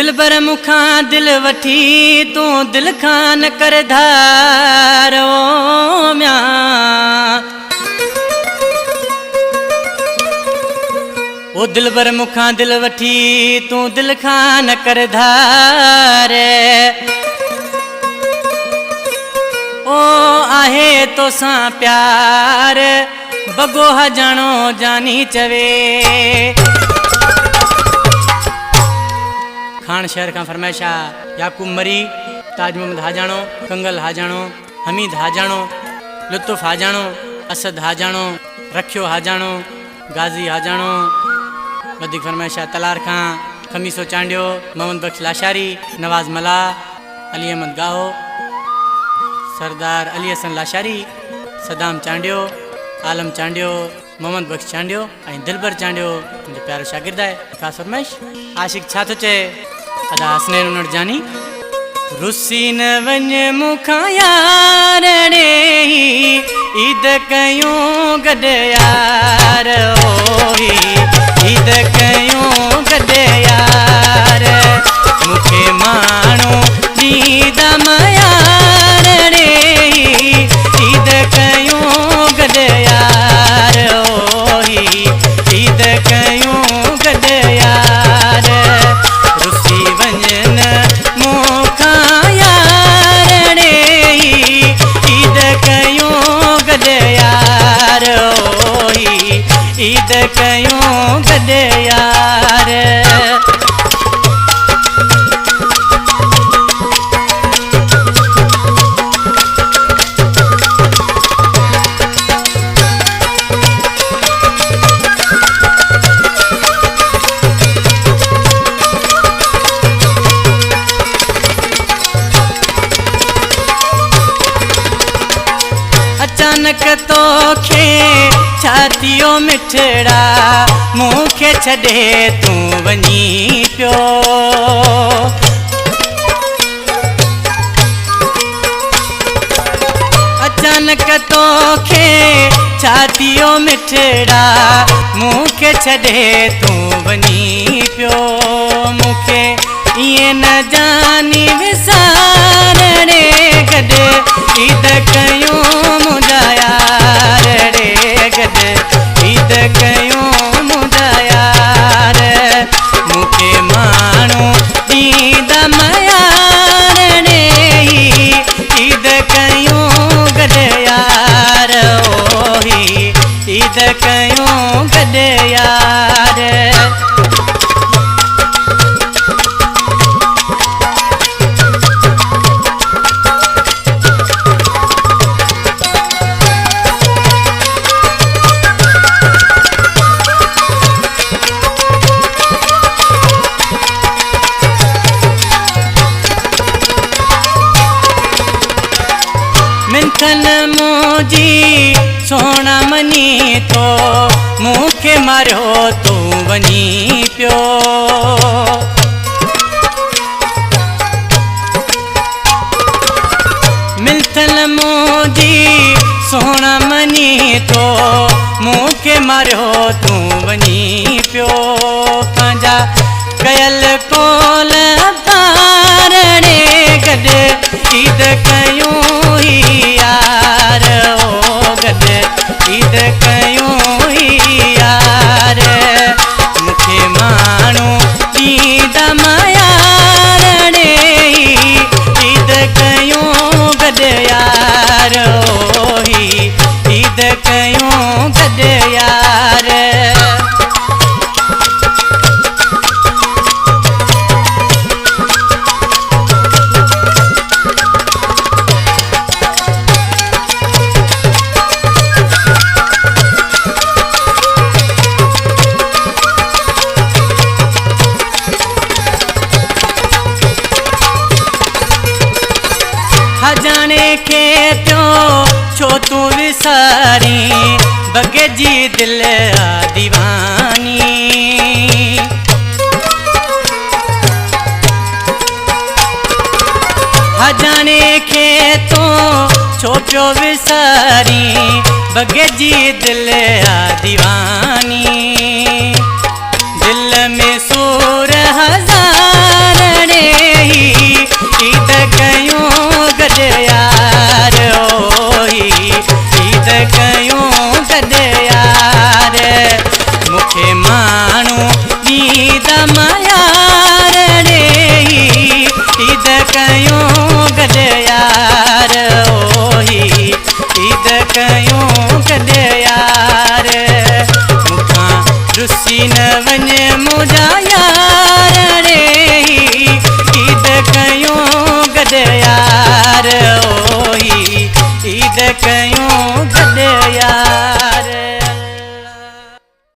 दिल बर मुखा दिल वठी तू दिल खान कर धारो म्या ओ दिल बर मुखा दिल वठी तू दिल खान कर धारे ओ आहे तो सा प्यार बगो हजानो जानी चवे। खान शहर का फरमाइशा याकूब मरी ताज मोहम्मद हाजानो कंगल हाजानो हमीद हाजानो लुत्फ हाजानो असद हाजानो रखियो हाजानो गाजी हाजानो वधिक फरमाइशा तलार खां खमीसो चांडियो मोहम्मद बख्श लाशारी नवाज मला अली अहमद गाहो सरदार अली हसन लाशारी सदाम चांडियो आलम चांडियो मोहम्मद बख्श चांडियो ऐं दिलबर चांडियो मुझे प्यारो शागिर्द है। ख़ास फरमाइश आशिक छा तो चे अदा हसनैन उनड़ जानी रुसी न वञ मुखां यार रे ईद कयूं गॾ यार ओही ईद कयूं गॾ यार मूंखे माण्हू ॾींदा यार रे ईद कयूं गॾ यार ओही ईद कयूं गॾ यार रुसी वञन मूंखां यार रे ईद कयूं गॾ यार ओही ईद कयूं गॾ यार। अचानक तोखे छातियो मिठड़ा मूंखे छॾे तूं वञी पियो अचानक तोखे छातियो मिठड़ा मूंखे छॾे तूं वञी पियो मूंखे ईअं न जानी विसार रे गॾ ईद कयूं मुंहिंजा यार रे गॾ ईद कयूं मुंहिंजा यार मूंखे माण्हू ॾींदा यार रे ईद कयूं गॾ यार ओही ईद कयूं गॾ यार। मिंथन मुंहिंजी सोना मनी तो मूंखे मारियो तूं वञी पियो मिंथन मुंहिंजी सोना मनी तो मूंखे मारियो तूं वञी पियो पंहिंजा कयल कोल पार रे गॾ ईद कयूं यार ओ गॾ ईद कयूं यार मूंखे माण्हू ॾींदा यार रे ईद कयूं गॾ यार ओही ईद कयूं गॾ यार। हजाने खे पियो छो तूं विसारी बगे जी दिल आ दीवानी हजाने खे तो छो पियो विसारी बगे जी दिल आ दीवानी दिल में सूर हजार मायार रे ईद कयूं गॾ यार ओही ईद कयूं गॾ यार मुखां रुसी न वञ मुंहिंजा यार